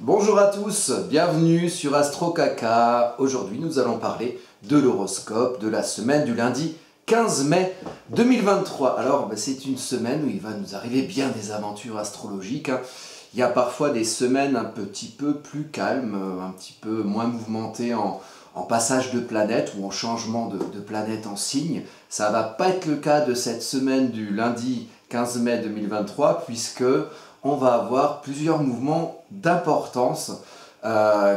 Bonjour à tous, bienvenue sur Astro Kaka. Aujourd'hui nous allons parler de l'horoscope de la semaine du lundi 15 mai 2023. Alors c'est une semaine où il va nous arriver bien des aventures astrologiques. Il y a parfois des semaines un petit peu plus calmes, un petit peu moins mouvementées en passage de planète ou en changement de planète en signe. Ça ne va pas être le cas de cette semaine du lundi 15 mai 2023 puisque on va avoir plusieurs mouvements d'importance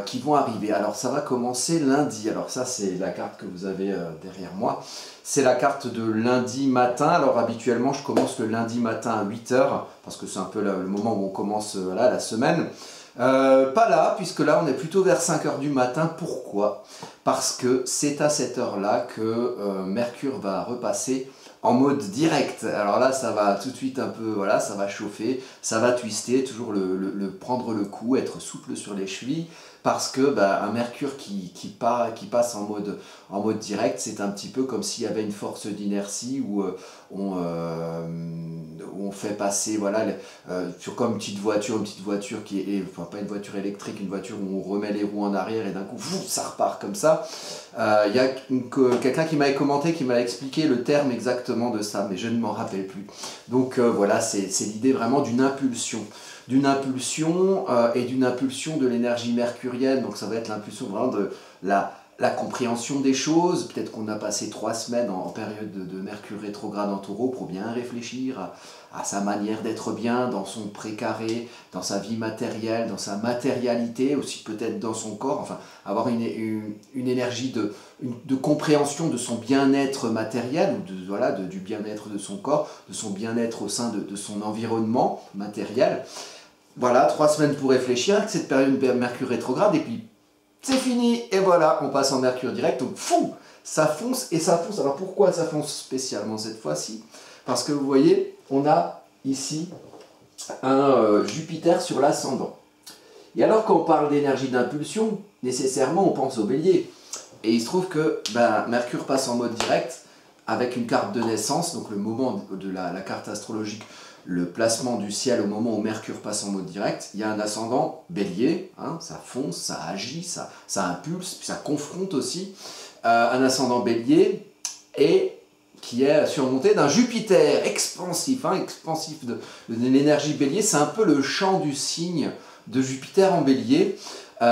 qui vont arriver. Alors ça va commencer lundi. Alors ça c'est la carte que vous avez derrière moi. C'est la carte de lundi matin. Alors habituellement je commence le lundi matin à 8 h parce que c'est un peu le moment où on commence la semaine. Pas là, puisque là on est plutôt vers 5 h du matin. Pourquoi? Parce que c'est à cette heure-là que Mercure va repasser en mode direct. Alors là ça va tout de suite un peu, voilà, ça va chauffer, ça va twister, toujours prendre le coup, être souple sur les chevilles, parce que un Mercure qui passe en mode direct, c'est un petit peu comme s'il y avait une force d'inertie où on fait passer, voilà, sur comme une petite voiture qui est, enfin pas une voiture électrique, une voiture où on remet les roues en arrière et d'un coup, ça repart comme ça. Il y a quelqu'un qui m'avait commenté, qui m'a expliqué le terme exactement de ça, mais je ne m'en rappelle plus. Donc voilà, c'est l'idée vraiment d'une impulsion. Et d'une impulsion de l'énergie mercurienne, donc ça va être l'impulsion vraiment de la compréhension des choses. Peut-être qu'on a passé 3 semaines en période de Mercure rétrograde en Taureau pour bien réfléchir à sa manière d'être bien dans son précaré, dans sa vie matérielle, dans sa matérialité, aussi peut-être dans son corps, enfin avoir une énergie de compréhension de son bien-être matériel, ou du bien-être de son corps, de son bien-être au sein de son environnement matériel. Voilà, 3 semaines pour réfléchir avec cette période de Mercure rétrograde, et puis c'est fini, et voilà, on passe en Mercure direct, donc fou, ça fonce et ça fonce. Alors pourquoi ça fonce spécialement cette fois-ci? Parce que vous voyez, on a ici un Jupiter sur l'ascendant. Et alors quand on parle d'énergie d'impulsion, nécessairement on pense au Bélier. Et il se trouve que Mercure passe en mode direct avec une carte de naissance, donc le moment de la carte astrologique, le placement du ciel au moment où Mercure passe en mode direct, il y a un ascendant Bélier, ça fonce, ça agit, ça impulse, puis ça confronte aussi, un ascendant Bélier, et qui est surmonté d'un Jupiter expansif, expansif de l'énergie Bélier. C'est un peu le champ du signe de Jupiter en Bélier,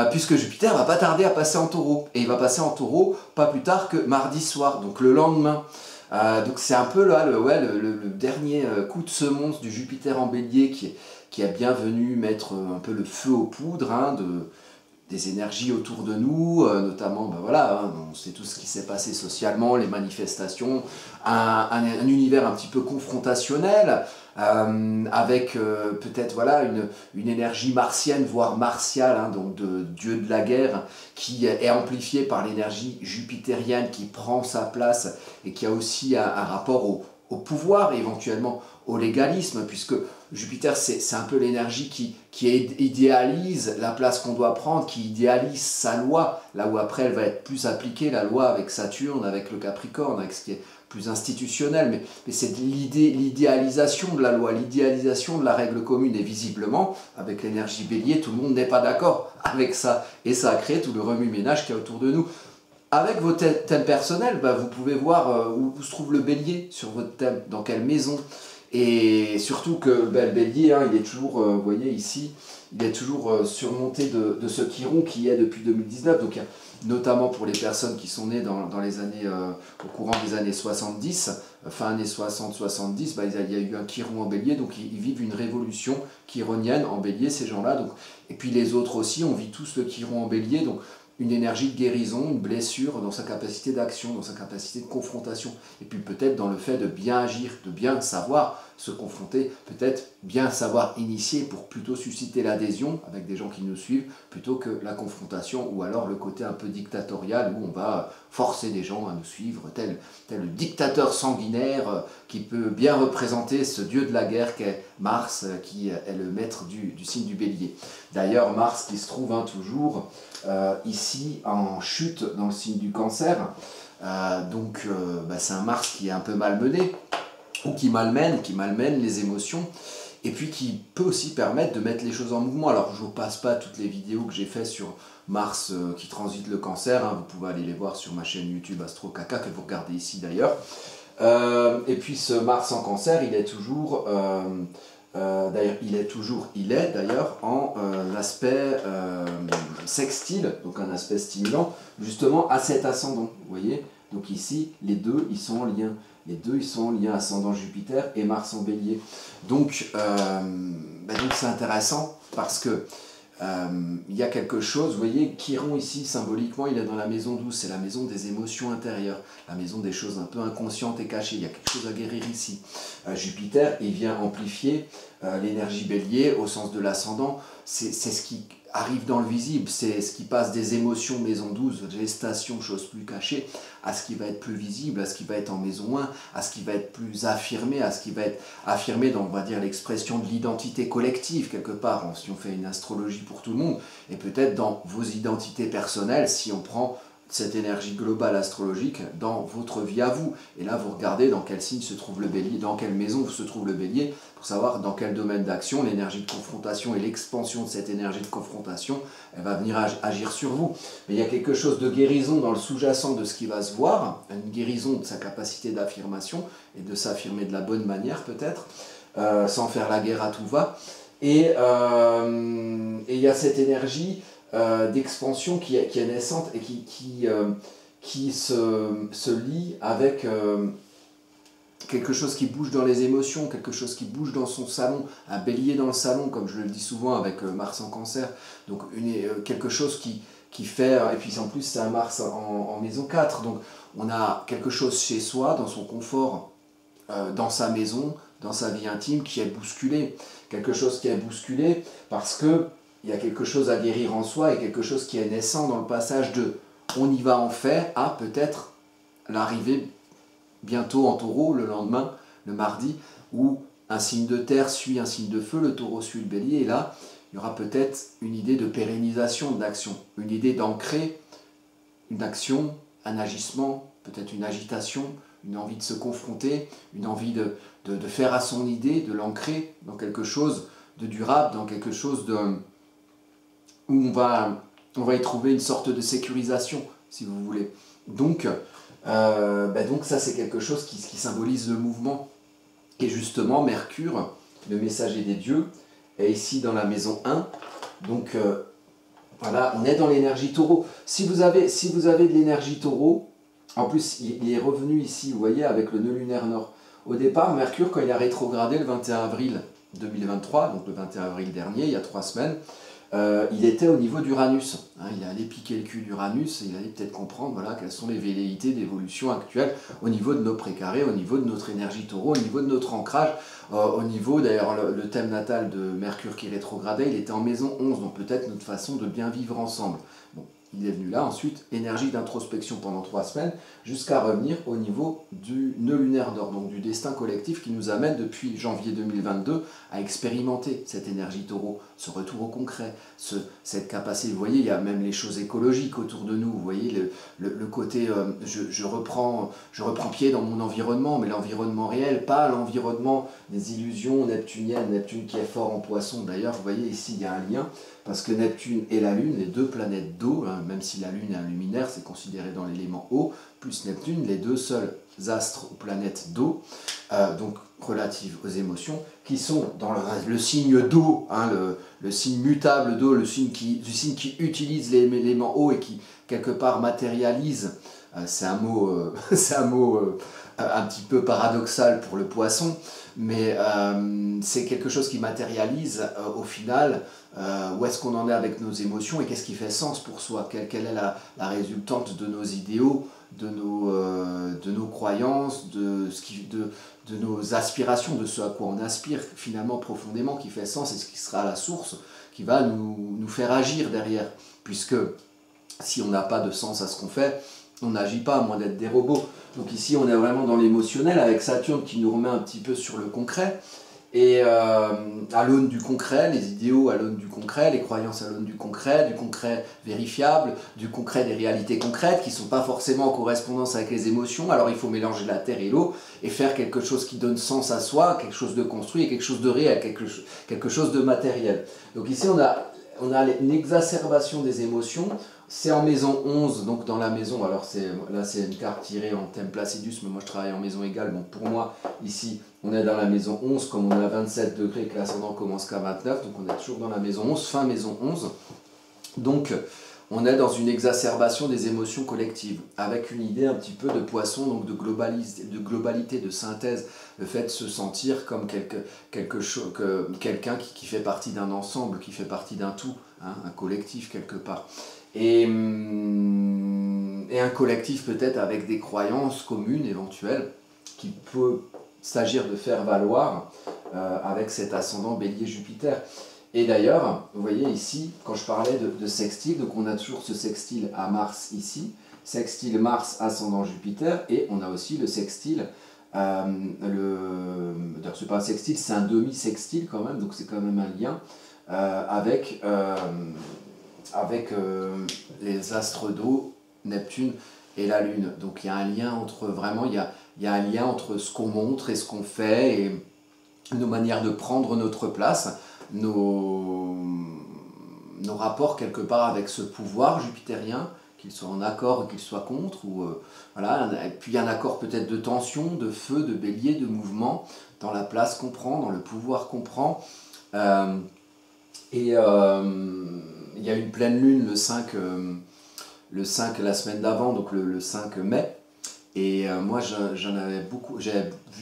puisque Jupiter va pas tarder à passer en Taureau, et il va passer en Taureau pas plus tard que mardi soir, donc le lendemain. Donc c'est un peu là le dernier coup de semonce du Jupiter en Bélier qui est bien venu mettre un peu le feu aux poudres des énergies autour de nous, notamment, on sait tout ce qui s'est passé socialement, les manifestations, un univers un petit peu confrontationnel, avec peut-être une énergie martienne, voire martiale, donc de dieu de la guerre, qui est amplifiée par l'énergie jupitérienne qui prend sa place et qui a aussi un rapport au pouvoir et éventuellement au légalisme, puisque Jupiter c'est un peu l'énergie qui idéalise la place qu'on doit prendre, qui idéalise sa loi, là où après elle va être plus appliquée, la loi avec Saturne, avec le Capricorne, avec ce qui est plus institutionnel, mais c'est l'idéalisation de la loi, l'idéalisation de la règle commune, et visiblement, avec l'énergie Bélier, tout le monde n'est pas d'accord avec ça, et ça a créé tout le remue-ménage qu'il y a autour de nous. Avec vos thèmes personnels, vous pouvez voir où se trouve le Bélier sur votre thème, dans quelle maison. Et surtout que le Bélier, il est toujours, vous voyez ici, il est toujours surmonté de ce Chiron qui est depuis 2019. Donc, notamment pour les personnes qui sont nées dans les années, au courant des années 70, fin années 60-70, il y a eu un Chiron en Bélier, donc ils vivent une révolution chironienne en Bélier, ces gens-là. Et puis les autres aussi, on vit tous le Chiron en Bélier, donc une énergie de guérison, une blessure dans sa capacité d'action, dans sa capacité de confrontation. Et puis peut-être dans le fait de bien agir, de bien savoir se confronter, peut-être bien savoir initier pour plutôt susciter l'adhésion avec des gens qui nous suivent, plutôt que la confrontation, ou alors le côté un peu dictatorial où on va forcer des gens à nous suivre, tel le dictateur sanguinaire qui peut bien représenter ce dieu de la guerre qu'est Mars, qui est le maître du signe du Bélier. D'ailleurs, Mars qui se trouve toujours ici en chute dans le signe du Cancer, c'est un Mars qui est un peu malmené, ou qui malmène les émotions, et puis qui peut aussi permettre de mettre les choses en mouvement. Alors je ne vous passe pas toutes les vidéos que j'ai faites sur Mars qui transite le cancer, hein. Vous pouvez aller les voir sur ma chaîne YouTube Astro Kaka, que vous regardez ici d'ailleurs. Et puis ce Mars en cancer, il est toujours, il est d'ailleurs en aspect sextile, donc un aspect stimulant, justement à cet ascendant, vous voyez. Donc ici, les deux, ils sont en lien. Les deux, ils sont en lien, ascendant Jupiter et Mars en bélier. Donc c'est intéressant parce que il y a quelque chose, vous voyez, Chiron ici, symboliquement, il est dans la maison 12, c'est la maison des émotions intérieures, la maison des choses un peu inconscientes et cachées, il y a quelque chose à guérir ici. Jupiter, il vient amplifier l'énergie bélier au sens de l'ascendant, c'est ce qui arrive dans le visible, c'est ce qui passe des émotions maison 12, gestation, choses plus cachées, à ce qui va être plus visible, à ce qui va être en maison 1, à ce qui va être plus affirmé, à ce qui va être affirmé dans, on va dire, l'expression de l'identité collective, quelque part, si on fait une astrologie pour tout le monde, et peut-être dans vos identités personnelles, si on prend cette énergie globale astrologique dans votre vie à vous. Et là, vous regardez dans quel signe se trouve le bélier, dans quelle maison se trouve le bélier, pour savoir dans quel domaine d'action l'énergie de confrontation et l'expansion de cette énergie de confrontation, elle va venir agir sur vous. Mais il y a quelque chose de guérison dans le sous-jacent de ce qui va se voir, une guérison de sa capacité d'affirmation et de s'affirmer de la bonne manière peut-être, sans faire la guerre à tout va. Et il y a cette énergie d'expansion qui est naissante et qui se lie avec quelque chose qui bouge dans les émotions, quelque chose qui bouge dans son salon, un bélier dans le salon, comme je le dis souvent avec Mars en cancer, donc quelque chose qui fait, et puis en plus c'est un Mars en maison 4, donc on a quelque chose chez soi, dans son confort, dans sa maison, dans sa vie intime, qui est bousculé, quelque chose qui est bousculé parce que il y a quelque chose à guérir en soi et quelque chose qui est naissant dans le passage de on y va en fait à peut-être l'arrivée bientôt en taureau le lendemain, le mardi, où un signe de terre suit un signe de feu, le taureau suit le bélier, et là il y aura peut-être une idée de pérennisation d'action, une idée d'ancrer une action, un agissement, peut-être une agitation, une envie de se confronter, une envie de faire à son idée, de l'ancrer dans quelque chose de durable, dans quelque chose où on va y trouver une sorte de sécurisation, si vous voulez. Donc ça, c'est quelque chose qui symbolise le mouvement. Et justement, Mercure, le messager des dieux, est ici dans la maison 1. Donc, voilà, on est dans l'énergie taureau. Si vous avez de l'énergie taureau, en plus, il est revenu ici, vous voyez, avec le nœud lunaire nord. Au départ, Mercure, quand il a rétrogradé le 21 avril 2023, donc le 21 avril dernier, il y a 3 semaines, il était au niveau d'Uranus. Hein, il allait piquer le cul d'Uranus et il allait peut-être comprendre voilà, quelles sont les velléités d'évolution actuelles au niveau de nos précarés, au niveau de notre énergie taureau, au niveau de notre ancrage, au niveau, d'ailleurs, le thème natal de Mercure qui rétrogradait, il était en maison 11, donc peut-être notre façon de bien vivre ensemble. Bon, il est venu là, ensuite, énergie d'introspection pendant 3 semaines, jusqu'à revenir au niveau du nœud lunaire d'or, donc du destin collectif qui nous amène depuis janvier 2022 à expérimenter cette énergie taureau, ce retour au concret, cette capacité, vous voyez, il y a même les choses écologiques autour de nous, vous voyez, le côté, je reprends pied dans mon environnement, mais l'environnement réel, pas l'environnement des illusions neptuniennes, Neptune qui est fort en poisson, d'ailleurs, vous voyez, ici, il y a un lien, parce que Neptune et la Lune, les deux planètes d'eau, hein, même si la Lune est un luminaire, c'est considéré dans l'élément eau, plus Neptune, les deux seuls astres ou planètes d'eau, donc relatives aux émotions, qui sont dans le signe d'eau, hein, le signe mutable d'eau, le signe qui utilise l'élément eau et qui, quelque part, matérialise, c'est un mot, un petit peu paradoxal pour le poisson, mais c'est quelque chose qui matérialise au final où est-ce qu'on en est avec nos émotions et qu'est-ce qui fait sens pour soi, quelle est la résultante de nos idéaux, de nos croyances, de nos aspirations, de ce à quoi on aspire finalement profondément, qui fait sens et ce qui sera la source qui va nous faire agir derrière, puisque si on n'a pas de sens à ce qu'on fait, on n'agit pas à moins d'être des robots. Donc ici on est vraiment dans l'émotionnel avec Saturne qui nous remet un petit peu sur le concret Et à l'aune du concret, les idéaux à l'aune du concret, les croyances à l'aune du concret vérifiable, du concret des réalités concrètes qui ne sont pas forcément en correspondance avec les émotions. Alors il faut mélanger la terre et l'eau et faire quelque chose qui donne sens à soi, quelque chose de construit et quelque chose de réel, quelque chose de matériel. Donc ici on a une exacerbation des émotions. C'est en maison 11, donc dans la maison, alors là c'est une carte tirée en thème Placidus, mais moi je travaille en maison égale, bon pour moi ici on est dans la maison 11, comme on est à 27 degrés et que l'ascendant commence qu'à 29, donc on est toujours dans la maison 11, fin maison 11, donc on est dans une exacerbation des émotions collectives, avec une idée un petit peu de poisson, donc de globalité, de synthèse, le fait de se sentir comme quelqu'un qui fait partie d'un ensemble, qui fait partie d'un tout, hein, un collectif quelque part. Et un collectif peut-être avec des croyances communes éventuelles qui peut s'agir de faire valoir avec cet ascendant Bélier-Jupiter. Et d'ailleurs, vous voyez ici, quand je parlais de sextile, donc on a toujours ce sextile à Mars ici, sextile Mars ascendant Jupiter, et on a aussi le sextile, c'est pas un sextile, c'est un demi-sextile quand même, donc c'est quand même un lien avec les astres d'eau, Neptune et la Lune. Donc il y a un lien entre, vraiment, il y a un lien entre ce qu'on montre et ce qu'on fait, et nos manières de prendre notre place, nos rapports quelque part avec ce pouvoir jupitérien, qu'il soit en accord ou qu'il soit contre, ou voilà. Et puis il y a un accord peut-être de tension, de feu, de bélier, de mouvement, dans la place qu'on prend, dans le pouvoir qu'on prend. Il y a une pleine lune le 5 la semaine d'avant, donc le 5 mai. Et moi j'avais vu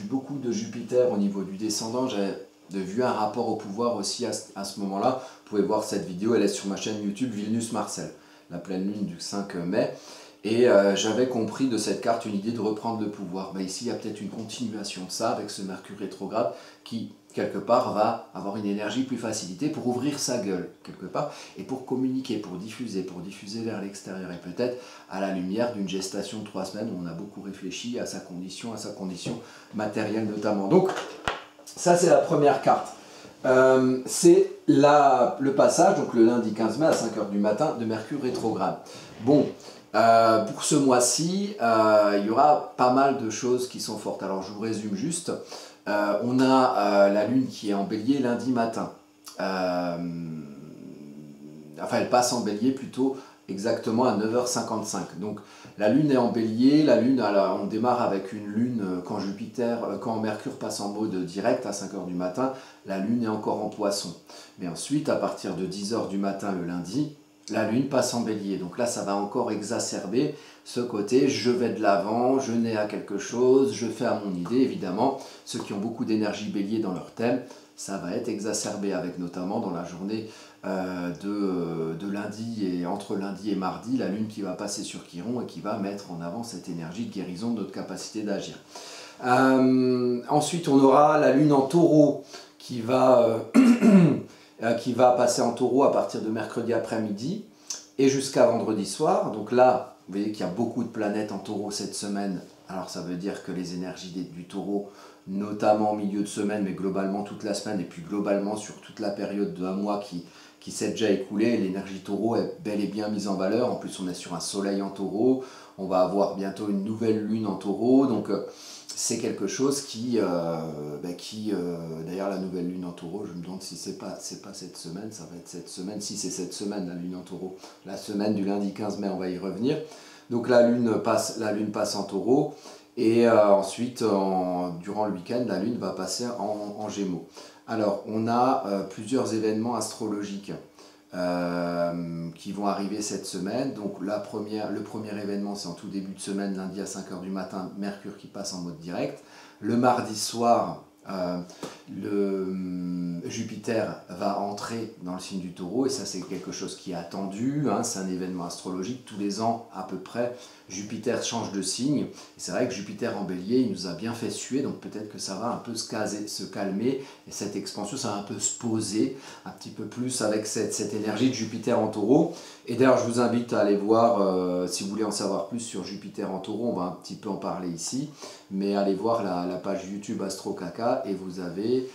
beaucoup de Jupiter au niveau du descendant, j'avais vu un rapport au pouvoir aussi à ce moment-là. Vous pouvez voir cette vidéo, elle est sur ma chaîne YouTube Vilnius Marcel, la pleine lune du 5 mai. Et j'avais compris de cette carte une idée de reprendre le pouvoir. Ben ici, il y a peut-être une continuation de ça avec ce Mercure rétrograde qui, quelque part, va avoir une énergie plus facilitée pour ouvrir sa gueule, quelque part, et pour communiquer, pour diffuser vers l'extérieur. Et peut-être à la lumière d'une gestation de 3 semaines où on a beaucoup réfléchi à sa condition matérielle notamment. Donc, ça, c'est la première carte. C'est le passage, donc le lundi 15 mai à 5 h du matin, de Mercure rétrograde. Bon. Pour ce mois-ci, il y aura pas mal de choses qui sont fortes. Alors je vous résume juste. On a la Lune qui est en Bélier lundi matin. Enfin, elle passe en Bélier plutôt exactement à 9 h 55. Donc la Lune est en Bélier. La Lune, alors, on démarre avec une Lune quand Mercure passe en mode direct à 5 h du matin. La Lune est encore en Poisson. Mais ensuite, à partir de 10 h du matin le lundi, la Lune passe en Bélier, donc là ça va encore exacerber ce côté je vais de l'avant, je nais à quelque chose, je fais à mon idée. Évidemment, ceux qui ont beaucoup d'énergie Bélier dans leur thème, ça va être exacerbé avec notamment dans la journée de lundi et entre lundi et mardi, la Lune qui va passer sur Chiron et qui va mettre en avant cette énergie de guérison de notre capacité d'agir. Ensuite on aura la Lune en Taureau qui va passer en Taureau à partir de mercredi après-midi et jusqu'à vendredi soir. Donc là, vous voyez qu'il y a beaucoup de planètes en Taureau cette semaine. Alors ça veut dire que les énergies du Taureau, notamment au milieu de semaine, mais globalement toute la semaine, et puis globalement sur toute la période d'un mois qui s'est déjà écoulé, l'énergie Taureau est bel et bien mise en valeur. En plus, on est sur un soleil en Taureau. On va avoir bientôt une nouvelle lune en Taureau. Donc c'est quelque chose d'ailleurs la nouvelle lune en Taureau, je me demande si c'est pas cette semaine, ça va être cette semaine, si c'est cette semaine la lune en Taureau, la semaine du lundi 15 mai, on va y revenir. Donc la lune passe en Taureau, et ensuite durant le week-end la lune va passer en Gémeaux. Alors on a plusieurs événements astrologiques qui vont arriver cette semaine. Donc le premier événement, c'est en tout début de semaine, lundi à 5 h du matin, Mercure qui passe en mode direct. Le mardi soir, Jupiter va entrer dans le signe du Taureau, et ça c'est quelque chose qui est attendu, hein, c'est un événement astrologique, tous les ans à peu près, Jupiter change de signe, et c'est vrai que Jupiter en Bélier, il nous a bien fait suer, donc peut-être que ça va un peu se calmer, et cette expansion, ça va un peu se poser, un petit peu plus avec cette énergie de Jupiter en Taureau. Et d'ailleurs, je vous invite à aller voir, si vous voulez en savoir plus sur Jupiter en Taureau, on va un petit peu en parler ici, mais allez voir la page YouTube Astro Kaka, et vous avez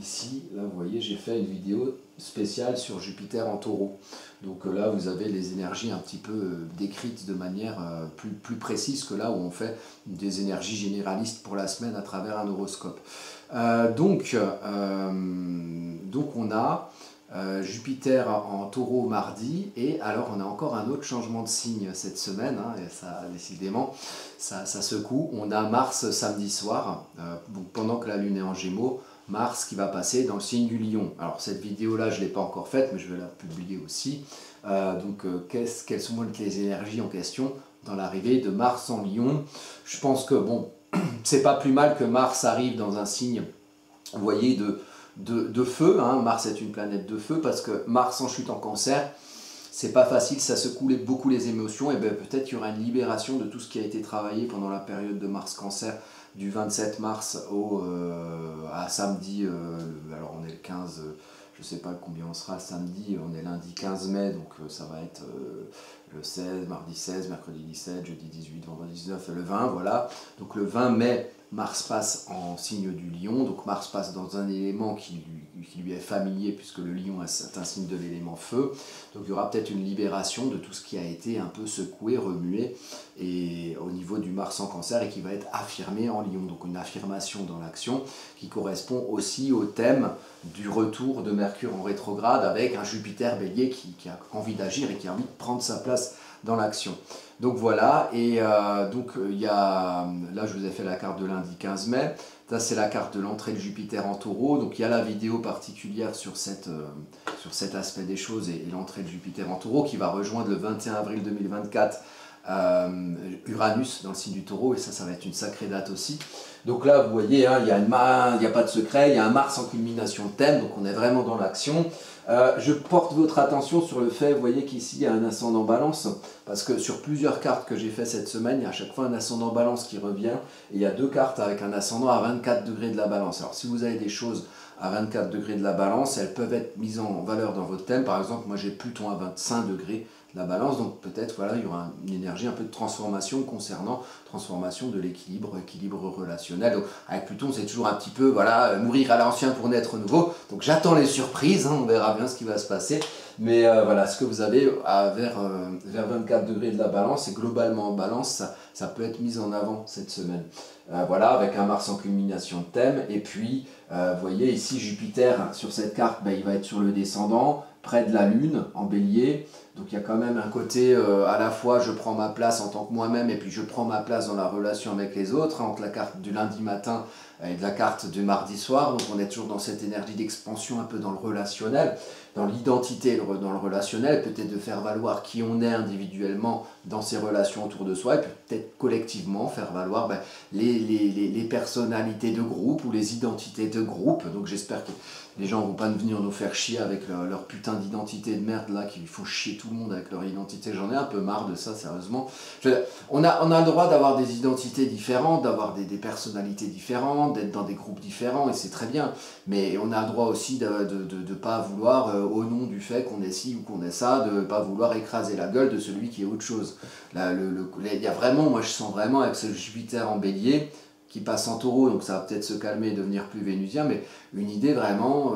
Ici, là, vous voyez, j'ai fait une vidéo spéciale sur Jupiter en taureau. Donc là, vous avez les énergies un petit peu décrites de manière plus précise que là où on fait des énergies généralistes pour la semaine à travers un horoscope. Donc on a Jupiter en taureau mardi, et alors on a encore un autre changement de signe cette semaine, hein, et ça décidément ça secoue. On a Mars samedi soir, donc pendant que la Lune est en Gémeaux, Mars qui va passer dans le signe du Lion. Alors cette vidéo là je ne l'ai pas encore faite, mais je vais la publier aussi. Quelles sont les énergies en question dans l'arrivée de Mars en Lion? Je pense que bon, c'est pas plus mal que Mars arrive dans un signe, vous voyez, de feu, hein. Mars est une planète de feu, parce que Mars en chute en Cancer, c'est pas facile, ça secoue beaucoup les émotions, et bien peut-être qu'il y aura une libération de tout ce qui a été travaillé pendant la période de Mars Cancer, du 27 mars à samedi, alors on est le 15, je ne sais pas combien on sera samedi, on est lundi 15 mai, donc ça va être le 16, mardi 16, mercredi 17, jeudi 18, vendredi 19 et le 20, voilà. Donc le 20 mai, Mars passe en signe du Lion, donc Mars passe dans un élément qui lui est familier, puisque le Lion est un signe de l'élément feu. Donc il y aura peut-être une libération de tout ce qui a été un peu secoué, remué, et au niveau du Mars en Cancer, et qui va être affirmé en Lion. Donc une affirmation dans l'action qui correspond aussi au thème du retour de Mercure en rétrograde, avec un Jupiter Bélier qui a envie d'agir et qui a envie de prendre sa place dans l'action. Donc voilà, et donc il y a, là je vous ai fait la carte de lundi 15 mai, ça c'est la carte de l'entrée de Jupiter en taureau, donc il y a la vidéo particulière sur cet aspect des choses et l'entrée de Jupiter en taureau qui va rejoindre le 21 avril 2024 Uranus dans le signe du taureau, et ça va être une sacrée date aussi. Donc là vous voyez, hein, il n'y a pas de secret, il y a un Mars en culmination de thème, donc on est vraiment dans l'action. Je porte votre attention sur le fait, vous voyez qu'ici il y a un ascendant balance, parce que sur plusieurs cartes que j'ai fait cette semaine, il y a à chaque fois un ascendant balance qui revient, et il y a deux cartes avec un ascendant à 24 degrés de la balance. Alors si vous avez des choses à 24 degrés de la balance, elles peuvent être mises en valeur dans votre thème. Par exemple, moi j'ai Pluton à 25 degrés de la balance, donc peut-être voilà, il y aura une énergie un peu de transformation concernant transformation de l'équilibre, équilibre relationnel. Donc avec Pluton, c'est toujours un petit peu voilà, mourir à l'ancien pour naître nouveau. Donc j'attends les surprises, hein, on verra bien ce qui va se passer. Mais voilà, ce que vous avez vers 24 degrés de la balance, et globalement en balance, ça peut être mis en avant cette semaine. Voilà, avec un Mars en culmination de thème. Et puis, vous voyez ici Jupiter, sur cette carte, il va être sur le descendant, près de la Lune, en bélier. Donc il y a quand même un côté, à la fois je prends ma place en tant que moi-même, et puis je prends ma place dans la relation avec les autres, hein, entre la carte du lundi matin et de la carte du mardi soir. Donc on est toujours dans cette énergie d'expansion, un peu dans le relationnel, dans l'identité, dans le relationnel, peut-être de faire valoir qui on est individuellement dans ses relations autour de soi, et peut-être collectivement faire valoir les personnalités de groupe ou les identités de groupe. Donc j'espère que les gens ne vont pas venir nous faire chier avec leur putain d'identité de merde là, qui font chier tout le monde avec leur identité. J'en ai un peu marre de ça, sérieusement. On a le droit d'avoir des identités différentes, d'avoir des personnalités différentes, d'être dans des groupes différents, et c'est très bien. Mais on a le droit aussi de ne pas vouloir, au nom du fait qu'on est ci ou qu'on est ça, de ne pas vouloir écraser la gueule de celui qui est autre chose. Là, il y a vraiment, moi je sens vraiment avec ce Jupiter en bélier, qui passe en taureau, donc ça va peut-être se calmer et devenir plus vénusien, mais une idée vraiment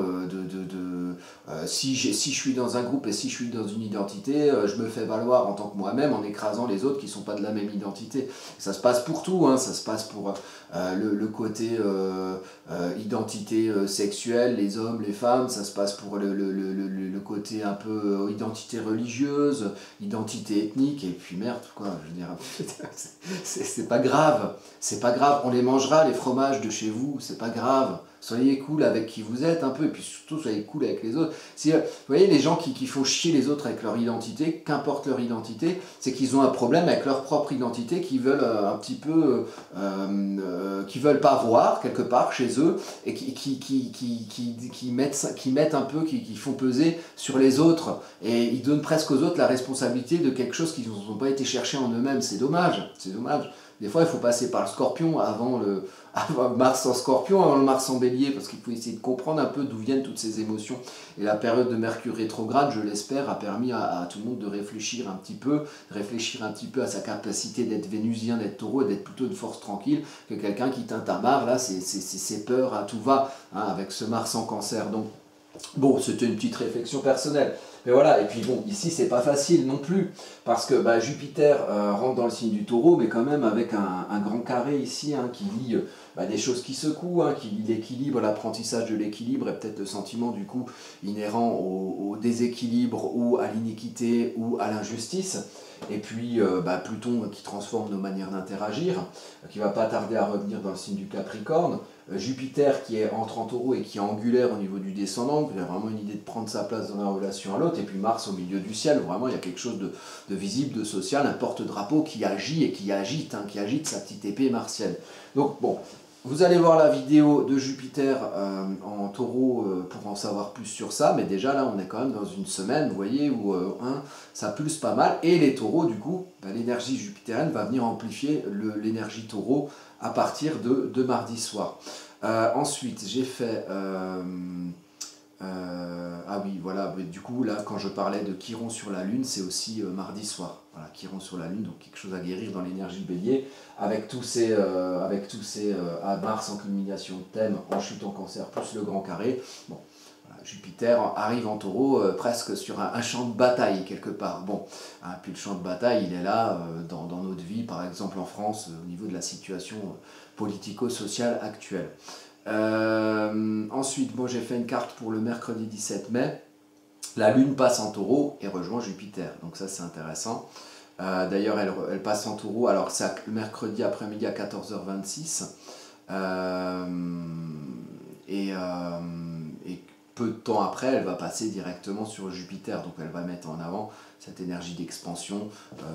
si je suis dans un groupe et si je suis dans une identité, je me fais valoir en tant que moi-même en écrasant les autres qui ne sont pas de la même identité. Ça se passe pour tout, hein, ça se passe pour le côté identité sexuelle, les hommes, les femmes, ça se passe pour le côté un peu identité religieuse, identité ethnique, et puis merde, quoi, je veux dire, c'est pas grave, on les mangera les fromages de chez vous, c'est pas grave. Soyez cool avec qui vous êtes un peu, et puis surtout soyez cool avec les autres. Vous voyez, les gens qui font chier les autres avec leur identité, qu'importe leur identité, c'est qu'ils ont un problème avec leur propre identité, qu'ils veulent un petit peu, qu'ils veulent pas voir quelque part chez eux, et qui mettent un peu, qui font peser sur les autres, et ils donnent presque aux autres la responsabilité de quelque chose qu'ils n'ont pas été chercher en eux-mêmes. C'est dommage, c'est dommage. des fois il faut passer par le scorpion avant Mars en scorpion, avant le Mars en bélier, parce qu'il faut essayer de comprendre un peu d'où viennent toutes ces émotions. Et la période de Mercure rétrograde, je l'espère, a permis à tout le monde de réfléchir un petit peu, à sa capacité d'être vénusien, d'être taureau, et d'être plutôt une force tranquille, que quelqu'un qui tintamarre, là, c'est peur à tout va, hein, avec ce Mars en cancer. Donc, bon, c'était une petite réflexion personnelle. Mais voilà, et puis bon, ici c'est pas facile non plus, parce que bah, Jupiter rentre dans le signe du taureau, mais quand même avec un grand carré ici, hein, qui lie bah, des choses qui secouent, hein, qui lie l'équilibre, l'apprentissage de l'équilibre, et peut-être le sentiment du coup inhérent au déséquilibre, ou à l'iniquité, ou à l'injustice. Et puis bah, Pluton qui transforme nos manières d'interagir, qui va pas tarder à revenir dans le signe du Capricorne. Jupiter qui entre en taureau et qui est angulaire au niveau du descendant, qui a vraiment une idée de prendre sa place dans la relation à l'autre, et puis Mars au milieu du ciel, où vraiment il y a quelque chose de visible, de social, un porte-drapeau qui agit et qui agite, hein, qui agite sa petite épée martienne. Donc bon, vous allez voir la vidéo de Jupiter en taureau pour en savoir plus sur ça, mais déjà là on est quand même dans une semaine, vous voyez, où ça pulse pas mal, et les taureaux du coup, bah, l'énergie jupitérienne va venir amplifier l'énergie taureau à partir de mardi soir. Ensuite, j'ai fait... ah oui, voilà, du coup, là, quand je parlais de Chiron sur la Lune, c'est aussi mardi soir. Voilà, Chiron sur la Lune, donc quelque chose à guérir dans l'énergie bélier, avec tous ces à Mars en culmination de thème, en chute en cancer, plus le grand carré. Bon, voilà, Jupiter arrive en taureau presque sur un champ de bataille, quelque part. Bon, hein, puis le champ de bataille, il est là dans notre vie, par exemple en France, au niveau de la situation politico-sociale actuelle. Ensuite, moi j'ai fait une carte pour le mercredi 17 mai. La Lune passe en taureau et rejoint Jupiter. Donc ça c'est intéressant. D'ailleurs elle passe en taureau. Alors c'est le mercredi après-midi à 14h26. Et peu de temps après, elle va passer directement sur Jupiter. Donc elle va mettre en avant cette énergie d'expansion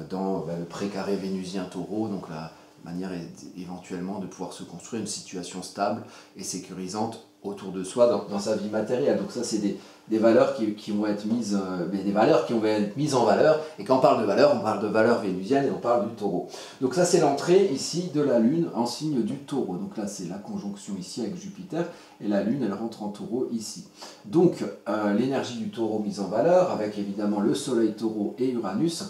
dans le précaré vénusien taureau. Donc la manière éventuellement de pouvoir se construire une situation stable et sécurisante autour de soi dans sa vie matérielle. Donc ça c'est des valeurs qui vont être mises, des valeurs qui vont être mises en valeur, et quand on parle de valeur vénusienne et on parle du taureau. Donc ça c'est l'entrée ici de la Lune en signe du taureau. Donc là c'est la conjonction ici avec Jupiter, et la Lune elle rentre en taureau ici. Donc l'énergie du taureau mise en valeur, avec évidemment le soleil taureau et Uranus.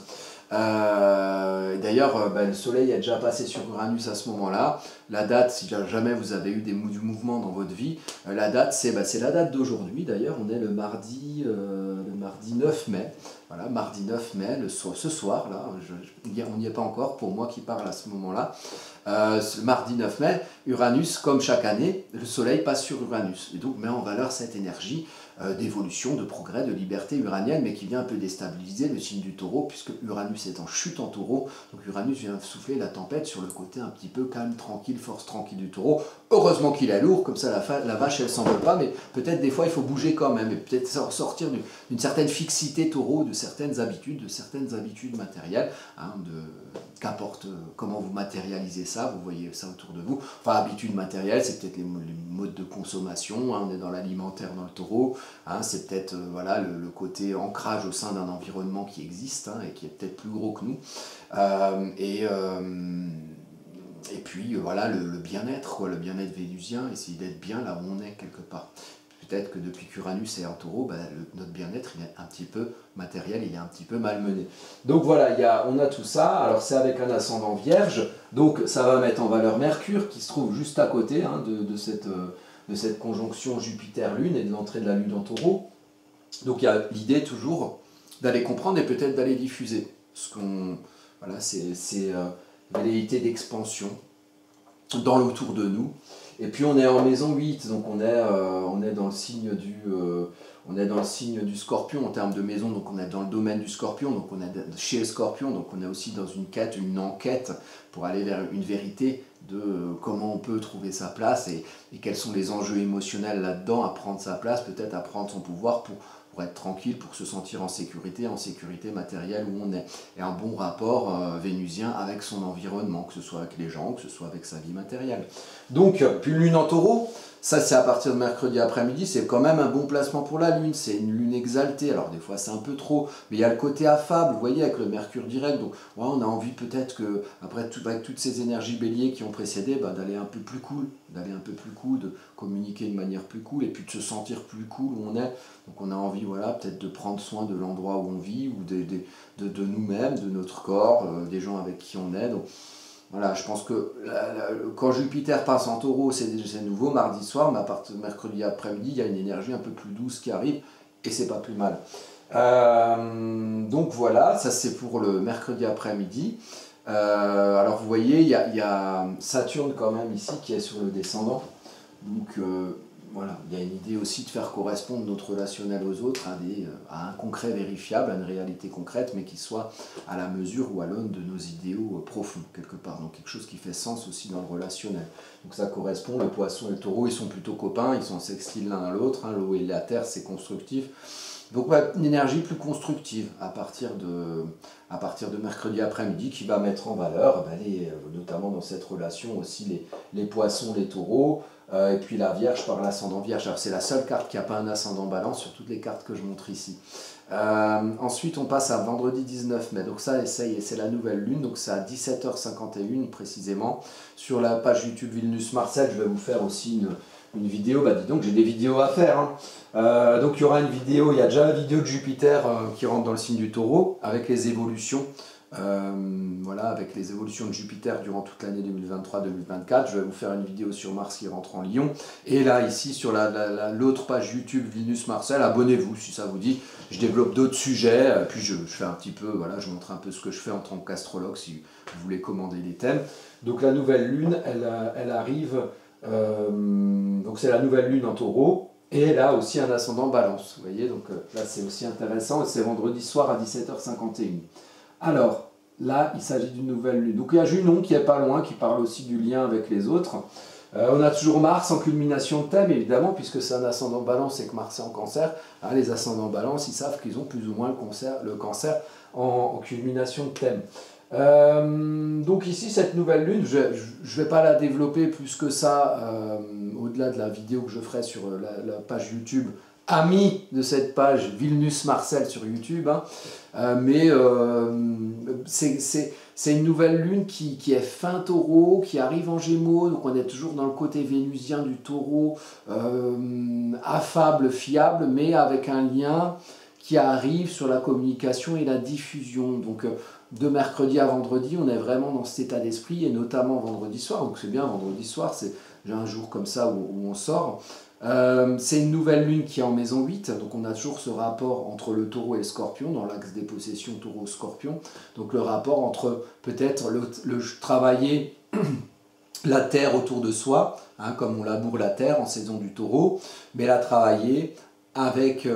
D'ailleurs, le soleil est déjà passé sur Uranus à ce moment-là. La date, si jamais vous avez eu du mouvement dans votre vie, la date, c'est la date d'aujourd'hui. D'ailleurs, on est le mardi 9 mai. Voilà, mardi 9 mai, ce soir, là, on n'y est pas encore, pour moi qui parle à ce moment-là. Ce mardi 9 mai, Uranus, comme chaque année, le soleil passe sur Uranus. Et donc met en valeur cette énergie d'évolution, de progrès, de liberté uranienne, mais qui vient un peu déstabiliser le signe du taureau, puisque Uranus est en chute en taureau. Donc Uranus vient souffler la tempête sur le côté un petit peu calme, tranquille, force tranquille du taureau. Heureusement qu'il est lourd, comme ça la vache elle s'envole pas, mais peut-être des fois il faut bouger quand même, et peut-être sortir d'une certaine fixité taureau, de certaines habitudes matérielles, hein, qu'importe comment vous matérialisez ça, vous voyez ça autour de vous. Enfin, habitudes matérielles, c'est peut-être les modes de consommation, hein, on est dans l'alimentaire dans le taureau, hein, c'est peut-être voilà, le côté ancrage au sein d'un environnement qui existe, hein, et qui est peut-être plus gros que nous. Et puis voilà, le bien-être, le bien-être vénusien, essayer d'être bien là où on est quelque part. Peut-être que depuis qu'Uranus est en taureau, notre bien-être il est un petit peu matériel, il est un petit peu malmené. Donc voilà, on a tout ça. Alors c'est avec un ascendant vierge, donc ça va mettre en valeur Mercure qui se trouve juste à côté, hein, de cette conjonction Jupiter-Lune et de l'entrée de la Lune en taureau. Donc il y a l'idée toujours d'aller comprendre et peut-être d'aller diffuser. Voilà, c'est velléité d'expansion dans l'autour de nous. Et puis on est en maison 8, donc on est dans le signe du Scorpion en termes de maison, donc on est dans le domaine du Scorpion, donc on est chez le Scorpion, donc on est aussi dans une enquête pour aller vers une vérité de comment on peut trouver sa place et quels sont les enjeux émotionnels là-dedans, à prendre sa place, peut-être à prendre son pouvoir pour être tranquille, pour se sentir en sécurité matérielle où on est. Et un bon rapport vénusien avec son environnement, que ce soit avec les gens, que ce soit avec sa vie matérielle. Donc, puis lune en taureau, ça c'est à partir de mercredi après-midi, c'est quand même un bon placement pour la lune, c'est une lune exaltée, alors des fois c'est un peu trop, mais il y a le côté affable, vous voyez, avec le mercure direct, donc ouais, on a envie peut-être que, après avec toutes ces énergies béliers qui ont précédé, bah, d'aller un peu plus cool, de communiquer de manière plus cool, et puis de se sentir plus cool où on est. Donc on a envie, voilà, peut-être de prendre soin de l'endroit où on vit, ou de nous-mêmes, de notre corps, des gens avec qui on est. Donc voilà, je pense que quand Jupiter passe en taureau, c'est nouveau, mardi soir, mais à partir de mercredi après-midi, il y a une énergie un peu plus douce qui arrive, et c'est pas plus mal. Donc voilà, ça c'est pour le mercredi après-midi. Alors vous voyez, il y a Saturne quand même ici qui est sur le descendant. Donc voilà, il y a une idée aussi de faire correspondre notre relationnel aux autres à un concret vérifiable, à une réalité concrète, mais qui soit à la mesure ou à l'aune de nos idéaux profonds, quelque part. Donc quelque chose qui fait sens aussi dans le relationnel. Donc ça correspond, le poisson et le taureau, ils sont plutôt copains, ils sont sextiles l'un à l'autre, hein, l'eau et la terre, c'est constructif. Donc ouais, une énergie plus constructive à partir de mercredi après-midi qui va mettre en valeur, notamment dans cette relation aussi les poissons, les taureaux, et puis la Vierge par l'ascendant Vierge. Alors c'est la seule carte qui n'a pas un ascendant Balance sur toutes les cartes que je montre ici. Ensuite on passe à vendredi 19 mai, donc ça c'est la nouvelle lune, donc c'est à 17h51 précisément. Sur la page YouTube Vilnus Marcel, je vais vous faire aussi une vidéo, bah dis donc j'ai des vidéos à faire, hein. Donc il y aura une vidéo, il y a déjà la vidéo de Jupiter qui rentre dans le signe du taureau avec les évolutions, voilà, avec les évolutions de Jupiter durant toute l'année 2023-2024. Je vais vous faire une vidéo sur Mars qui rentre en Lion, et là ici sur l'autre page YouTube Venus Marcel, abonnez-vous si ça vous dit, je développe d'autres sujets, puis je fais un petit peu, voilà, je montre un peu ce que je fais en tant qu'astrologue si vous voulez commander des thèmes. Donc la nouvelle lune, elle arrive, donc c'est la nouvelle lune en taureau, et elle a aussi un ascendant balance, vous voyez, donc là c'est aussi intéressant, c'est vendredi soir à 17h51. Alors, là il s'agit d'une nouvelle lune, donc il y a Junon qui est pas loin, qui parle aussi du lien avec les autres. On a toujours Mars en culmination de thème, évidemment, puisque c'est un ascendant balance et que Mars est en cancer. Hein, les ascendants balance, ils savent qu'ils ont plus ou moins le cancer en culmination de thème. Donc ici, cette nouvelle lune, je ne vais pas la développer plus que ça, au-delà de la vidéo que je ferai sur la page YouTube, ami de cette page Vilnus Marcel sur YouTube, hein. Mais c'est une nouvelle lune qui est fin taureau, qui arrive en gémeaux, donc on est toujours dans le côté vénusien du taureau, affable, fiable, mais avec un lien qui arrive sur la communication et la diffusion. Donc de mercredi à vendredi, on est vraiment dans cet état d'esprit, et notamment vendredi soir, donc c'est bien, vendredi soir, c'est un jour comme ça où on sort. C'est une nouvelle lune qui est en maison 8, donc on a toujours ce rapport entre le taureau et le scorpion, dans l'axe des possessions taureau-scorpion, donc le rapport entre peut-être le travailler la terre autour de soi, hein, comme on laboure la terre en saison du taureau, mais la travailler avec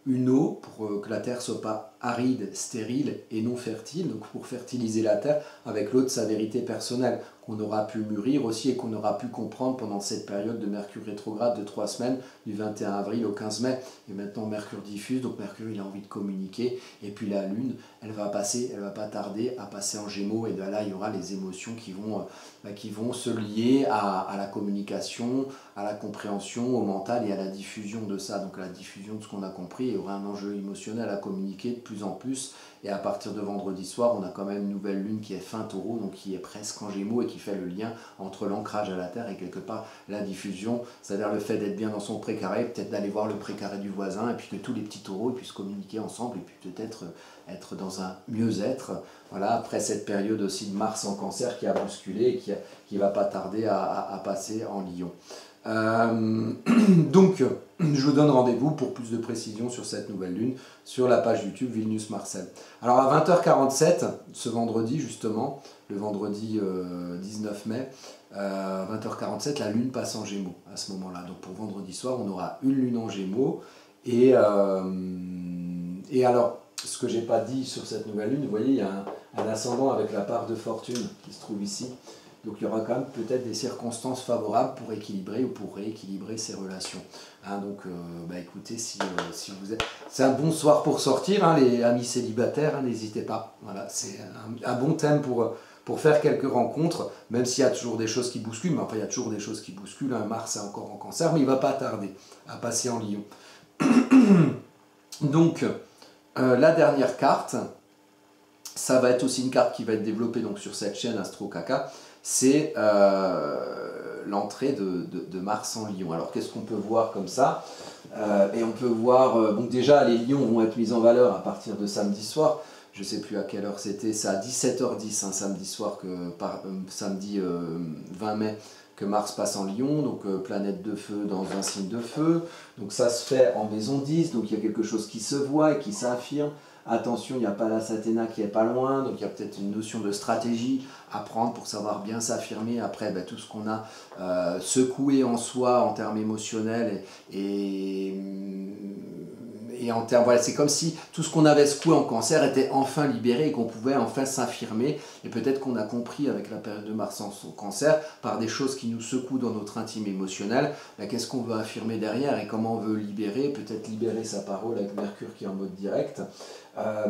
une eau pour que la terre ne soit pas aride, stérile et non fertile, donc pour fertiliser la terre avec l'eau de sa vérité personnelle, qu'on aura pu mûrir aussi et qu'on aura pu comprendre pendant cette période de Mercure rétrograde de 3 semaines, du 21 avril au 15 mai. Et maintenant Mercure diffuse, donc Mercure il a envie de communiquer, et puis la Lune, elle va pas tarder à passer en Gémeaux, et là il y aura les émotions qui vont se lier à la communication, à la compréhension, au mental et à la diffusion de ça, donc à la diffusion de ce qu'on a compris. Il y aura un enjeu émotionnel à communiquer de plus en plus, et à partir de vendredi soir, on a quand même une nouvelle lune qui est fin taureau, donc qui est presque en Gémeaux, et qui fait le lien entre l'ancrage à la terre et quelque part la diffusion, c'est-à-dire le fait d'être bien dans son précaré, peut-être d'aller voir le précaré du voisin, et puis que tous les petits taureaux puissent communiquer ensemble, et puis peut-être être dans un mieux-être, voilà, après cette période aussi de Mars en cancer qui a bousculé et qui va pas tarder à passer en Lion. Donc, je vous donne rendez-vous pour plus de précisions sur cette nouvelle lune sur la page YouTube Vilnus Marcel. Alors à 20h47, ce vendredi justement, le vendredi 19 mai, 20h47, la lune passe en Gémeaux à ce moment-là. Donc pour vendredi soir, on aura une lune en Gémeaux. Et alors, ce que j'ai pas dit sur cette nouvelle lune, vous voyez, il y a un ascendant avec la part de fortune qui se trouve ici. Donc il y aura quand même peut-être des circonstances favorables pour équilibrer ou pour rééquilibrer ces relations. Hein, donc écoutez, si vous êtes... C'est un bon soir pour sortir, hein, les amis célibataires, hein, n'hésitez pas. Voilà, c'est un bon thème pour faire quelques rencontres, même s'il y a toujours des choses qui bousculent, mais enfin il y a toujours des choses qui bousculent. Hein, Mars est encore en Cancer, mais il ne va pas tarder à passer en Lion. Donc, la dernière carte, ça va être aussi une carte qui va être développée donc, sur cette chaîne Astro Kaka, c'est l'entrée de Mars en Lion. Alors qu'est-ce qu'on peut voir comme ça? Et on peut voir, donc déjà les lions vont être mis en valeur à partir de samedi soir. Je ne sais plus à quelle heure c'était, c'est à 17h10 hein, samedi soir, samedi 20 mai, que Mars passe en Lion, donc planète de feu dans un signe de feu. Donc ça se fait en maison 10, donc il y a quelque chose qui se voit et qui s'affirme. Attention, il n'y a pas la Athéna qui est pas loin, donc il y a peut-être une notion de stratégie à prendre pour savoir bien s'affirmer. Après, tout ce qu'on a secoué en soi en termes émotionnels et en termes, voilà, c'est comme si tout ce qu'on avait secoué en Cancer était enfin libéré et qu'on pouvait enfin s'affirmer. Et peut-être qu'on a compris avec la période de Mars en Cancer, par des choses qui nous secouent dans notre intime émotionnel, qu'est-ce qu'on veut affirmer derrière et comment on veut libérer, peut-être libérer sa parole avec Mercure qui est en mode direct.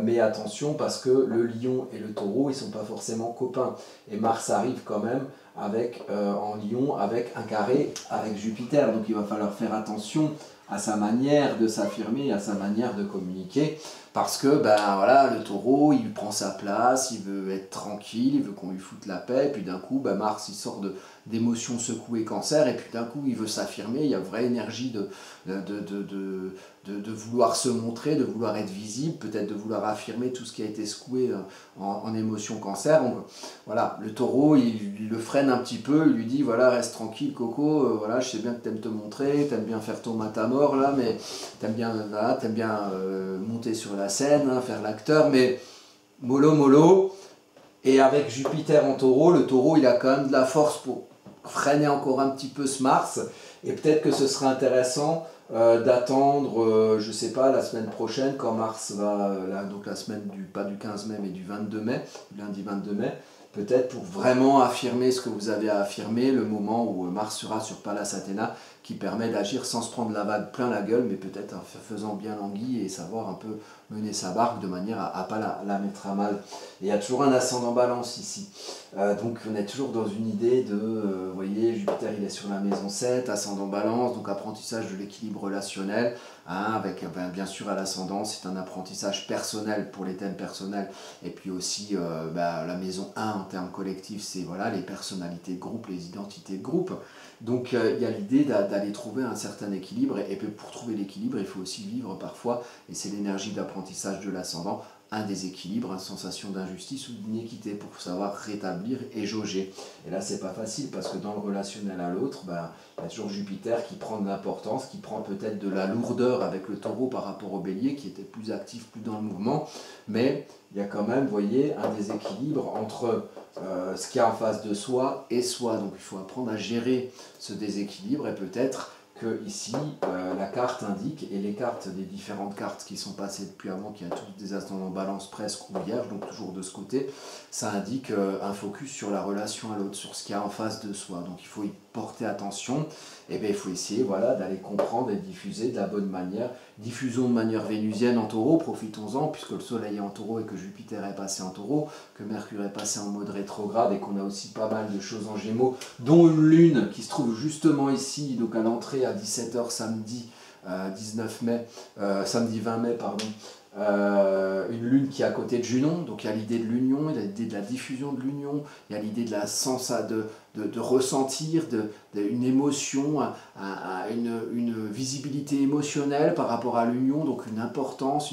Mais attention, parce que le Lion et le Taureau, ils ne sont pas forcément copains. Et Mars arrive quand même avec, en Lion avec un carré avec Jupiter. Donc il va falloir faire attention à sa manière de s'affirmer, à sa manière de communiquer, parce que voilà, le Taureau, il prend sa place, il veut être tranquille, il veut qu'on lui foute la paix, et puis d'un coup, Mars, il sort d'émotions secouées Cancer, et puis d'un coup, il veut s'affirmer, il y a une vraie énergie de vouloir se montrer, de vouloir être visible, peut-être de vouloir affirmer tout ce qui a été secoué en émotion Cancer. Donc voilà, le Taureau, il le freine un petit peu, il lui dit, voilà, reste tranquille Coco, voilà, je sais bien que tu aimes te montrer, tu aimes bien faire ton matamor là, mais tu aimes bien, voilà, monter sur la scène, hein, faire l'acteur, mais mollo mollo. Et avec Jupiter en Taureau, le Taureau, il a quand même de la force pour freiner encore un petit peu ce Mars, et peut-être que ce serait intéressant d'attendre, je sais pas, la semaine prochaine, quand Mars va, donc la semaine pas du 15 mai, mais du 22 mai, lundi 22 mai, peut-être pour vraiment affirmer ce que vous avez à affirmer, le moment où Mars sera sur Pallas Athéna, qui permet d'agir sans se prendre la vague plein la gueule, mais peut-être en faisant bien l'anguille et savoir un peu mener sa barque de manière à ne pas la mettre à mal. Et il y a toujours un ascendant balance ici. Donc on est toujours dans une idée de, vous voyez, Jupiter il est sur la maison 7, ascendant balance, donc apprentissage de l'équilibre relationnel, hein, avec bien sûr à l'ascendant, c'est un apprentissage personnel pour les thèmes personnels, et puis aussi la maison 1 en termes collectifs, c'est voilà, les personnalités de groupe, les identités de groupe. Donc il y a l'idée d'aller trouver un certain équilibre, et pour trouver l'équilibre, il faut aussi vivre parfois, et c'est l'énergie d'apprentissage de l'ascendant, un déséquilibre, une sensation d'injustice ou d'inéquité pour savoir rétablir et jauger. Et là, c'est pas facile parce que dans le relationnel à l'autre, il y a toujours Jupiter qui prend de l'importance, qui prend peut-être de la lourdeur avec le Taureau par rapport au Bélier qui était plus actif, plus dans le mouvement. Mais il y a quand même, vous voyez, un déséquilibre entre ce qu'il y a en face de soi et soi. Donc il faut apprendre à gérer ce déséquilibre et peut-être que ici, la carte indique, et les cartes des différentes cartes qui sont passées depuis avant, qui a tous des ascendants balance presque ou vierge, donc toujours de ce côté, ça indique un focus sur la relation à l'autre, sur ce qu'il y a en face de soi. Donc il faut y porter attention, et bien il faut essayer d'aller comprendre et diffuser de la bonne manière. Diffusons de manière vénusienne en Taureau, profitons-en, puisque le Soleil est en Taureau et que Jupiter est passé en Taureau, que Mercure est passé en mode rétrograde et qu'on a aussi pas mal de choses en Gémeaux, dont une lune qui se trouve justement ici, donc à l'entrée à 17h samedi 19 mai, samedi 20 mai, pardon, une lune qui est à côté de Junon, donc il y a l'idée de l'union, il y a l'idée de la diffusion de l'union, il y a l'idée de la sens de ressentir une émotion, une visibilité émotionnelle par rapport à l'union, donc une importance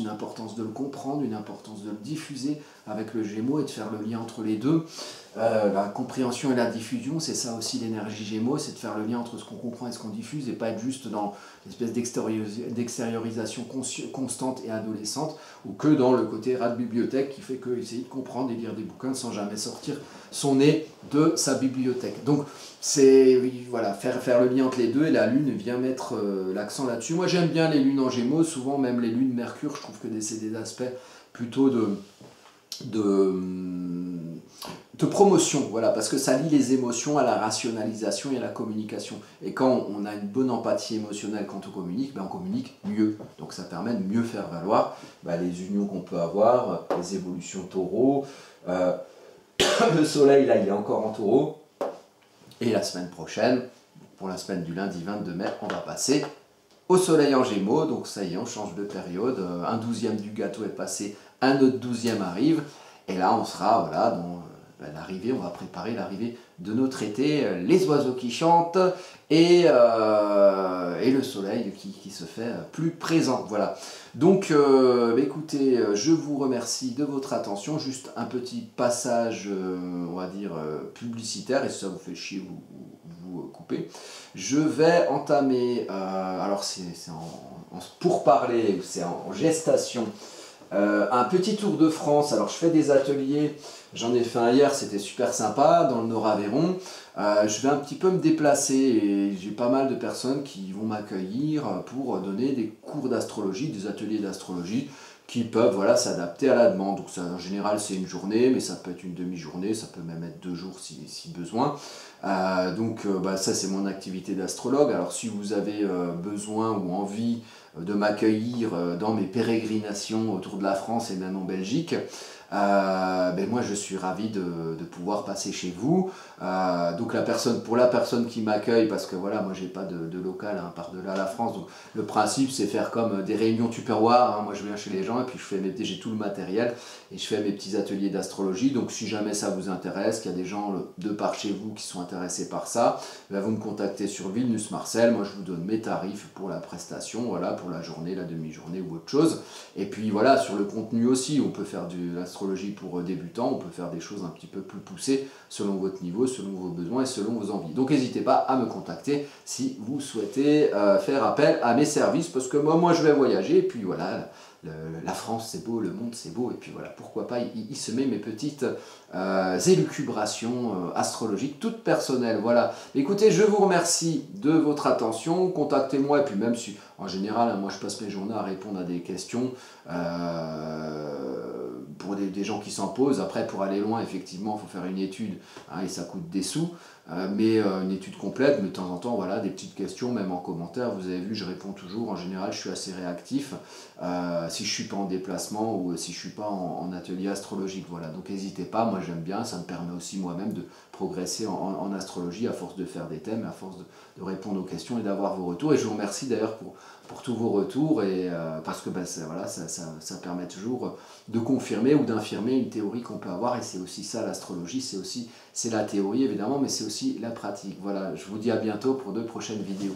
de le comprendre, une importance de le diffuser avec le Gémeaux et de faire le lien entre les deux. La compréhension et la diffusion, c'est ça aussi l'énergie Gémeaux, c'est de faire le lien entre ce qu'on comprend et ce qu'on diffuse et pas être juste dans l'espèce d'extériorisation constante et adolescente ou que dans le côté rat de bibliothèque qui fait qu'essayer de comprendre et lire des bouquins sans jamais sortir son nez de sa bibliothèque. Donc c'est voilà, faire le lien entre les deux et la Lune vient mettre l'accent là-dessus. Moi j'aime bien les lunes en Gémeaux, souvent même les lunes Mercure, je trouve que c'est des aspects plutôt de promotion, voilà, parce que ça lie les émotions à la rationalisation et à la communication. Et quand on a une bonne empathie émotionnelle quand on communique mieux. Donc ça permet de mieux faire valoir les unions qu'on peut avoir, les évolutions taureau. Le soleil, là, il est encore en taureau. Et la semaine prochaine, pour la semaine du lundi 22 mai, on va passer au soleil en gémeaux. Donc ça y est, on change de période. Un 12e du gâteau est passé, un autre 12e arrive. Et là, on sera voilà, dans l'arrivée, on va préparer l'arrivée de notre été, les oiseaux qui chantent et le soleil qui se fait plus présent. Voilà. Donc, écoutez, je vous remercie de votre attention. Juste un petit passage, on va dire, publicitaire, et si ça vous fait chier, vous coupez. Je vais entamer, alors c'est en pourparler, c'est en gestation, un petit tour de France. Alors je fais des ateliers, j'en ai fait un hier, c'était super sympa, dans le Nord-Aveyron. Je vais un petit peu me déplacer et j'ai pas mal de personnes qui vont m'accueillir pour donner des cours d'astrologie, des ateliers d'astrologie qui peuvent s'adapter à la demande. Donc ça, en général c'est une journée, mais ça peut être une demi-journée, ça peut même être 2 jours si besoin. Ça c'est mon activité d'astrologue. Alors si vous avez besoin ou envie de m'accueillir dans mes pérégrinations autour de la France et même en Belgique, moi je suis ravi de pouvoir passer chez vous. Donc pour la personne qui m'accueille, parce que voilà, moi j'ai pas de local par-delà la France, donc le principe c'est faire comme des réunions tupperware, hein. Moi je viens chez les gens et puis j'ai tout le matériel et je fais mes petits ateliers d'astrologie. Donc si jamais ça vous intéresse, qu'il y a des gens de par chez vous qui sont intéressés par ça, vous me contactez sur Vilnius Marcel. Moi je vous donne mes tarifs pour la prestation, voilà, pour la journée, la demi-journée ou autre chose. Et puis voilà, sur le contenu aussi, on peut faire de l'astrologie pour débutants, on peut faire des choses un petit peu plus poussées selon votre niveau, selon vos besoins et selon vos envies. Donc n'hésitez pas à me contacter si vous souhaitez faire appel à mes services, parce que moi je vais voyager, et puis voilà, la France c'est beau, le monde c'est beau, et puis voilà, pourquoi pas y semer mes petites élucubrations astrologiques toutes personnelles. Voilà, écoutez, je vous remercie de votre attention, contactez-moi, et puis même si en général, hein, moi je passe mes journées à répondre à des questions pour des gens qui s'en posent. Après, pour aller loin, effectivement, il faut faire une étude, hein, et ça coûte des sous, mais une étude complète, mais de temps en temps, voilà, des petites questions, même en commentaire, vous avez vu, je réponds toujours. En général, je suis assez réactif si je ne suis pas en déplacement ou si je ne suis pas en atelier astrologique. Voilà, donc n'hésitez pas, moi j'aime bien, ça me permet aussi moi-même de progresser en astrologie à force de faire des thèmes, à force de répondre aux questions et d'avoir vos retours. Et je vous remercie d'ailleurs pour tous vos retours, et parce que ça permet toujours de confirmer ou d'infirmer une théorie qu'on peut avoir, et c'est aussi ça l'astrologie, c'est la théorie évidemment, mais c'est aussi la pratique. Voilà, je vous dis à bientôt pour de prochaines vidéos.